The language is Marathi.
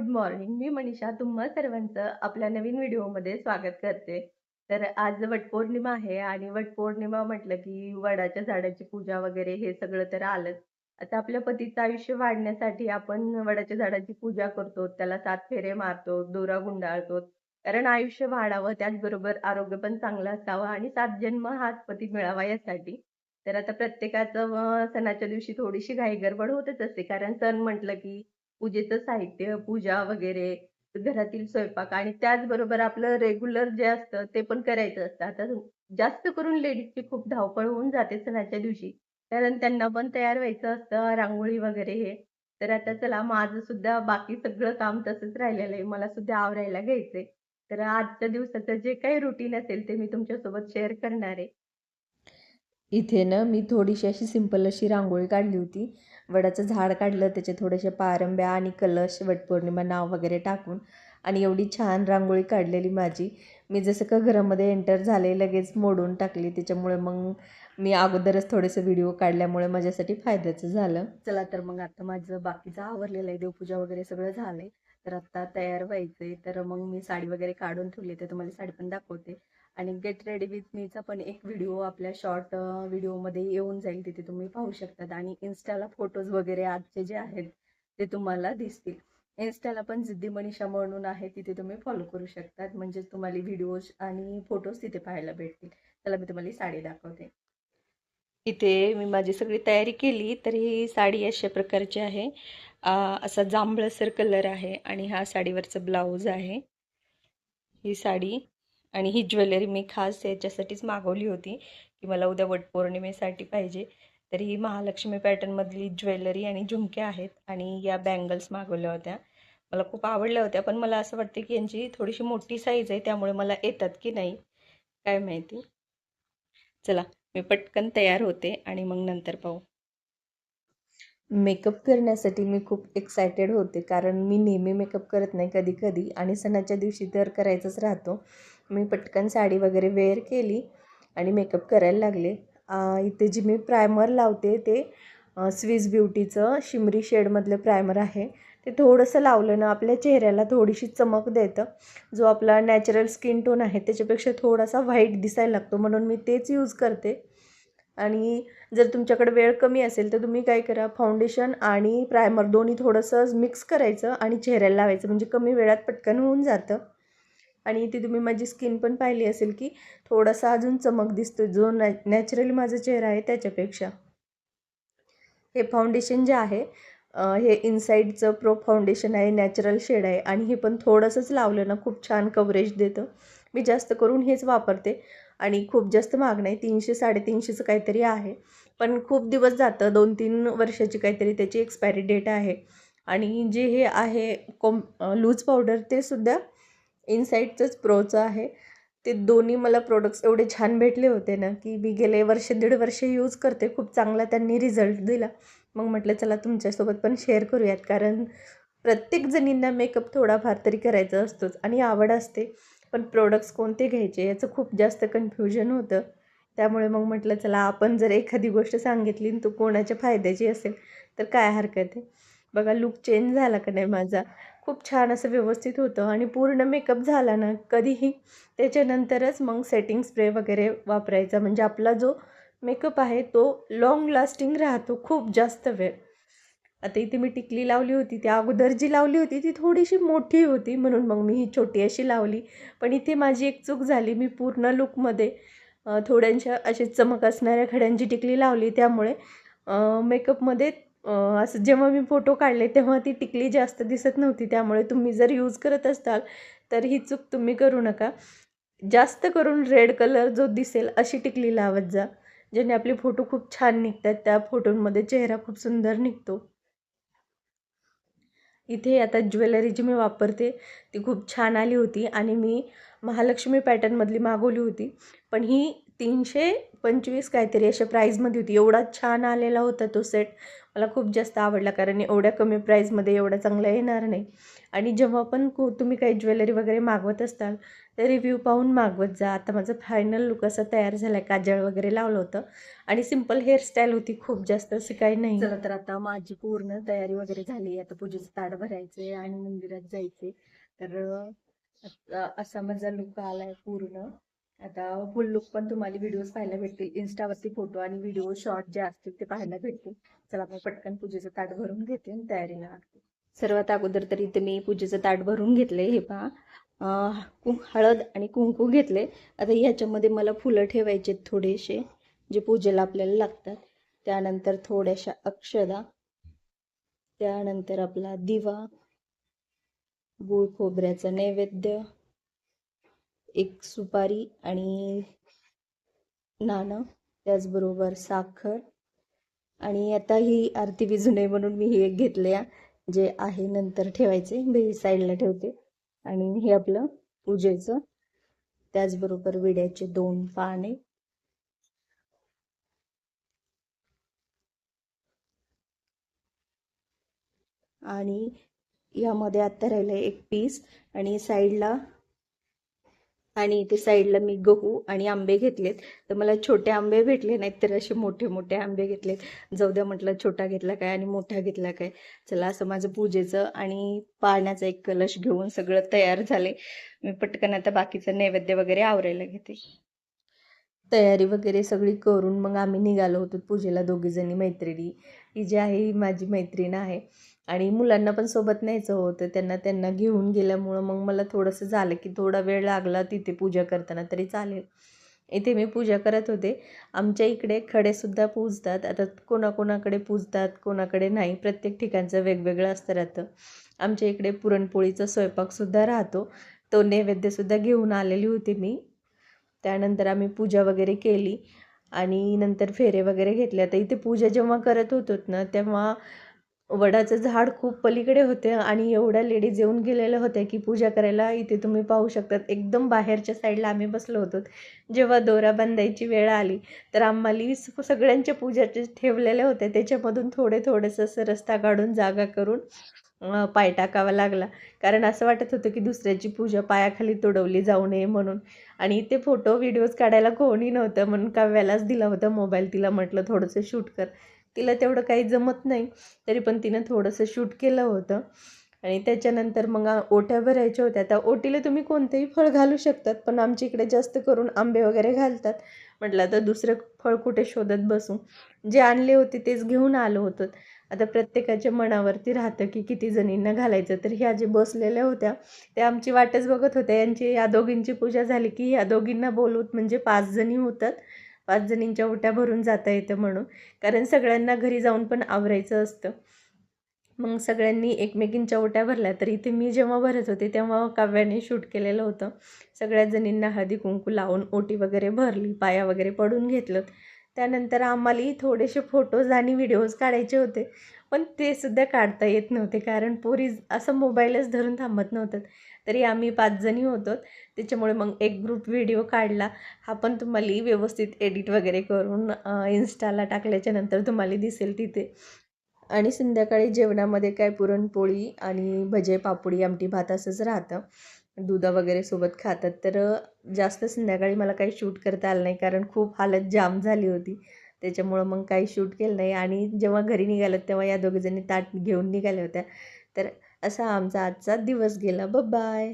मॉर्निंग. मी मनीषा तुम्हा सर्वांचं आपल्या नवीन व्हिडिओमध्ये स्वागत करते. तर आज वटपौर्णिमा आहे आणि वटपौर्णिमा म्हटलं की वडाच्या झाडाची पूजा वगैरे हे सगळं तर आलंच. आता आपल्या पतीचं आयुष्य वाढण्यासाठी आपण वडाच्या झाडाची पूजा करतो, त्याला 7 फेरे मारतो, दोरा गुंडाळतो. कारण आयुष्य वाढावं, त्याचबरोबर आरोग्य पण चांगलं असावं आणि 7 जन्म हाच पती मिळावा यासाठी. तर आता प्रत्येकाचं सणाच्या दिवशी थोडीशी घाई-गडबड होतच असते. कारण सण म्हटलं की पूजेचं साहित्य, पूजा वगैरे, घरातील स्वयंपाक आणि त्याचबरोबर आपलं रेग्युलर जे असतं ते पण करायचं असतं. आता जास्त करून लेडीजची खूप धावपळ होऊन जाते सणाच्या दिवशी. कारण त्यांना पण तयार व्हायचं असतं, रांगोळी वगैरे हे. तर आता चला माझं सुद्धा बाकी सगळं काम तसंच राहिलेलं आहे. मला सुद्धा आवरायला घ्यायचंय. तर आजच्या दिवसाचं जे काही रुटीन असेल ते मी तुमच्यासोबत शेअर करणार आहे. इथे ना मी थोडीशी अशी सिंपल अशी रांगोळी काढली होती. वडाचं झाड काढलं, त्याचे थोड्याशा पारंब्या आणि कलश, वटपौर्णिमा नाव वगैरे टाकून आणि एवढी छान रांगोळी काढलेली माझी. मी जसं का घरामध्ये एंटर झाले लगेच मोडून टाकली. त्याच्यामुळे मग मी अगोदरच थोडेसे व्हिडिओ काढल्यामुळे माझ्यासाठी फायद्याचं झालं. चला तर मग आता माझं बाकीचं आवरलेलं आहे, देवपूजा वगैरे सगळं झालं आहे. तर आत्ता तयार व्हायचं आहे. तर मग मी साडी वगैरे काढून ठेवली, तर तुम्हाला साडी पण दाखवते. आणि गेट रेडी विथ मीचा पण एक व्हिडिओ आपल्या शॉर्ट व्हिडिओमध्ये येऊन जाईल, तिथे तुम्ही पाहू शकतात. आणि इन्स्टाला फोटोज वगैरे आजचे जे आहेत ते तुम्हाला दिसतील. इन्स्टाला पण जिद्दी मनीषा म्हणून आहे, तिथे तुम्ही फॉलो करू शकतात. म्हणजे तुम्हाला व्हिडिओज आणि फोटोज तिथे पाहायला भेटतील. चला मी तुम्हाला साडी दाखवते. इथे मी माझी सगळी तयारी केली. तर ही साडी अशा प्रकारची आहे. असा जांभळसर कलर आहे आणि हा साडीवरचा ब्लाऊज आहे, ही साडी. आणि ही ज्वेलरी मी खास याच्यासाठीच मागवली होती की मला उद्या वटपौर्णिमेसाठी पाहिजे. तर ही महालक्ष्मी पॅटर्नमधली ज्वेलरी आणि झुमके आहेत आणि या बँगल्स मागवल्या होत्या. मला खूप आवडल्या होत्या, पण मला असं वाटते की यांची थोडीशी मोठी साईज आहे, त्यामुळे मला येतात की नाही काय माहिती. चला मी पटकन तयार होते आणि मग नंतर पाहू. मेकअप करण्यासाठी मी खूप एक्सायटेड होते, कारण मी नेहमी मेकअप करत नाही, कधी कधी, आणि सणाच्या दिवशी तर करायचंच राहतो. मी पटकन साडी वगैरे वेअर केली आणि मेकअप करायला लागले. इथे जी मी प्रायमर लावते ते स्विस ब्युटीचं शिमरी शेडमधलं प्रायमर आहे. ते थोडंसं लावलं ना आपल्या चेहऱ्याला थोडीशी चमक देतं. जो आपला नॅचरल स्किन टोन आहे त्याच्यापेक्षा थोडासा व्हाईट दिसायला लागतो, म्हणून मी तेच यूज करते. आणि जर तुमच्याकडे वेळ कमी असेल तर तुम्ही काय करा, फाउंडेशन आणि प्रायमर दोन्ही थोडंसं मिक्स करायचं आणि चेहऱ्याला लावायचं, म्हणजे कमी वेळात पटकन होऊन जातं. आणि इथे तुम्ही माझी स्किन पण पाहिली असेल की थोडासा अजून चमक दिसतो, जो नॅचरली माझा चेहरा आहे त्याच्यापेक्षा. हे फाउंडेशन जे आहे हे इनसाईडचं प्रो फाउंडेशन आहे, नॅचरल शेड आहे आणि हे पण थोडंसंच लावलं ना खूप छान कव्हरेज देतं. मी जास्त करून हेच वापरते आणि खूप जास्त महाग नाही, 300-350चं काहीतरी आहे. पण खूप दिवस जातं, 2-3 वर्षाची काहीतरी त्याची एक्सपायरी डेट आहे. आणि जे हे आहे लूज पावडर, ते सुद्धा इनसाईडचंच प्रोचं आहे. ते दोन्ही मला प्रोडक्ट्स एवढे छान भेटले होते ना की मी गेले वर्ष 1.5 वर्ष यूज करते. खूप चांगला त्यांनी रिझल्ट दिला. मग म्हटलं चला तुमच्यासोबत पण शेअर करूयात, कारण प्रत्येक जणींना मेकअप थोडाफार तरी करायचा असतोच आणि आवड असते. पण प्रोडक्ट्स कोणते घ्यायचे याचं खूप जास्त कन्फ्युजन होतं. त्यामुळे मग म्हटलं चला आपण जर एखादी गोष्ट सांगितली आणि तो कोणाच्या फायद्याची असेल तर काय हरकत आहे. बघा लूक चेंज झाला का नाही माझा. खूप छान असं व्यवस्थित होतं आणि पूर्ण मेकअप झाला ना कधीही त्याच्यानंतरच मग सेटिंग स्प्रे वगैरे वापरायचा, म्हणजे आपला जो मेकअप आहे तो लाँग लास्टिंग राहतो खूप जास्त वेळ. आता इथे मी टिकली लावली होती, त्या अगोदर जी लावली होती ती थोडीशी मोठी होती, म्हणून मग मी ही छोटी अशी लावली. पण इथे माझी एक चूक झाली, मी पूर्ण लुकमध्ये थोड्यांशा अशी चमक असणाऱ्या खड्यांची टिकली लावली. त्यामुळे मेकअपमध्ये असं जेव्हा मी फोटो काढले तेव्हा ती टिकली जास्त दिसत नव्हती. त्यामुळे तुम्ही जर यूज करत असाल तर ही चूक तुम्ही करू नका. जास्त करून रेड कलर जो दिसेल अशी टिकली लावत जा, ज्याने आपले फोटो खूप छान निघतात. त्या फोटोंमध्ये चेहरा खूप सुंदर निघतो. इथे आता ज्वेलरी जी मी वापरते ती खूप छान आली होती आणि मी महालक्ष्मी पॅटर्नमधली मागवली होती. पण ही 325 काहीतरी अशा प्राईजमध्ये होती. एवढा छान आलेला होता तो सेट. मला खूप जास्त आवडला, कारण एवढ्या कमी प्राईजमध्ये एवढा चांगला येणार नाही. आणि जेव्हा पण तुम्ही काही ज्वेलरी वगैरे मागवत असताल रिव्ह्यू पाहून मागवत जा. आता माझं फायनल लुक असा तयार झाला आहे. काजळ वगैरे लावलं होतं आणि सिंपल हेअरस्टाईल होती, खूप जास्त असं काही नाही. चला तर आता माझी पूर्ण तयारी वगैरे झाली. आता पूजेचं ताट भरायचे आणि मंदिरात जायचे. तर असा माझा लुक आला आहे पूर्ण. आता फुल लुक पण तुम्हाला व्हिडिओज पाहायला भेटतील. इन्स्टावरती फोटो आणि व्हिडिओ शॉर्ट जे असतील ते पाहायला भेटतील. चला मी पटकन पूजेचं ताट भरून घेते आणि तयारीला लागते. सर्वात अगोदर तर इथे मी पूजेचं ताट भरून घेतले. हे पहा, हळद आणि कुंकू घेतले. आता ह्याच्यामध्ये मला फुलं ठेवायचे थोडेसे, जे पूजेला आपल्याला लागतात. त्यानंतर थोड्याशा अक्षदा, त्यानंतर आपला दिवा, गूळ खोबऱ्याचं नैवेद्य, एक सुपारी आणि नाणं, त्याचबरोबर साखर. आणि आता ही आरती विझू नये म्हणून मी हे एक घेतले, जे आहे नंतर ठेवायचे, हे साईडला ठेवते. आणि हे आपलं पूजेचं, त्याचबरोबर विड्याचे 2 पाने आणि यामध्ये आता राहिलं एक पीस. आणि इथे साईडला मी गहू आणि आंबे घेतलेत. तर मला छोटे आंबे भेटले नाहीत, तर असे मोठे मोठे आंबे घेतलेत. जाऊ द्या म्हटलं, छोटा घेतला काय आणि मोठा घेतला काय. चला, असं माझं पूजेचं आणि पाण्याचा एक कलश घेऊन सगळं तयार झाले. मी पटकन आता बाकीचं नैवेद्य वगैरे आवरायला घेते. तयारी वगैरे सगळी करून मग आम्ही निघालो होतो पूजेला, दोघीजणी मैत्रिणी. ही जी आहे ही माझी मैत्रीण आहे आणि मुलांना पण सोबत न्यायचं होतं. त्यांना घेऊन गेल्यामुळं मग मला थोडंसं झालं की थोडा वेळ लागला तिथे पूजा करताना तरी चालेल. इथे मी पूजा करत होते. आमच्या इकडे खडेसुद्धा पूजतात. आता कोणाकोणाकडे पूजतात, कोणाकडे नाही. प्रत्येक ठिकाणचं वेगवेगळं असतं राहतं. आमच्या इकडे पुरणपोळीचा स्वयंपाकसुद्धा राहतो. तो नैवेद्यसुद्धा घेऊन आलेली होती मी. त्यानंतर आम्ही पूजा वगैरे केली आणि नंतर फेरे वगैरे घेतले. आता इथे पूजा जेव्हा करत होतो ना, तेव्हा वडाचं झाड खूप पलीकडे होते आणि एवढ्या लेडीज येऊन गेलेल्या होत्या की पूजा करायला. इथे तुम्ही पाहू शकतात, एकदम बाहेरच्या साईडला आम्ही बसलो होतो. जेव्हा दोरा बांधायची वेळ आली तर आम्हाला सगळ्यांच्या पूजाचे ठेवलेल्या होत्या, त्याच्यामधून थोडंसं असं रस्ता काढून जागा करून पाय टाकावा लागला. कारण असं वाटत होतं की दुसऱ्याची पूजा पायाखाली तुडवली जाऊ नये म्हणून. आणि ते फोटो व्हिडिओज काढायला कोणी नव्हतं, म्हणून काव्यालाच दिला होता मोबाईल. तिला म्हटलं थोडंसं शूट कर. तिला तेवढं काही जमत नाही, तरी पण तिनं थोडंसं शूट केलं होतं. आणि त्याच्यानंतर मग ओट्या भरायच्या होत्या. त्या ओटीला तुम्ही कोणतेही फळ घालू शकतात, पण आमच्या इकडे जास्त करून आंबे वगैरे घालतात. म्हटलं आता दुसरं फळ कुठे शोधत बसू, जे आणले होते तेच घेऊन आलो होतो. आता प्रत्येकाच्या मनावरती राहतं की किती जणींना घालायचं. तर ह्या जे बसलेल्या होत्या त्या आमची वाटच बघत होत्या. या दोघींची पूजा झाली की या दोघींना बोलवत, म्हणजे 5 जणी होतात. 5 जणींच्या ओट्या भरून जाता येतं म्हणून, कारण सगळ्यांना घरी जाऊन पण आवरायचं असतं. मग सगळ्यांनी एकमेकींच्या ओट्या भरल्या. तर इथे मी जेव्हा भरत होते तेव्हा काव्याने शूट केलेलं होतं. सगळ्या जणींना हळदी कुंकू लावून ओटी वगैरे भरली, पाया वगैरे पडून घेतलं. त्यानंतर आम्हाला थोडेसे फोटोज आणि व्हिडिओज काढायचे होते, पण ते सुद्धा काढता येत नव्हते, कारण पोरी असं मोबाईलच धरून थांबत नव्हतं. तरी आम्ही 5 जणी होतो, त्याच्यामुळे मग एक ग्रुप व्हिडिओ काढला. हा पण तुम्हाला व्यवस्थित एडिट वगैरे करून इन्स्टाला टाकल्याच्यानंतर तुम्हाला दिसेल तिथे. आणि संध्याकाळी जेवणामध्ये काय पुरणपोळी आणि भजे, पापडी, आमटी, भात असंच राहतं. दुधा वगैरे सोबत खातात. तर जास्त संध्याकाळी मला काही शूट करता आलं नाही, कारण खूप हालत जाम झाली होती. त्याच्यामुळं मग काही शूट केलं नाही. आणि जेव्हा घरी निघालो तेव्हा या दोघीजणी ताट घेऊन निघाल्या होत्या. तर असा आमचा आजचा दिवस गेला. बाय.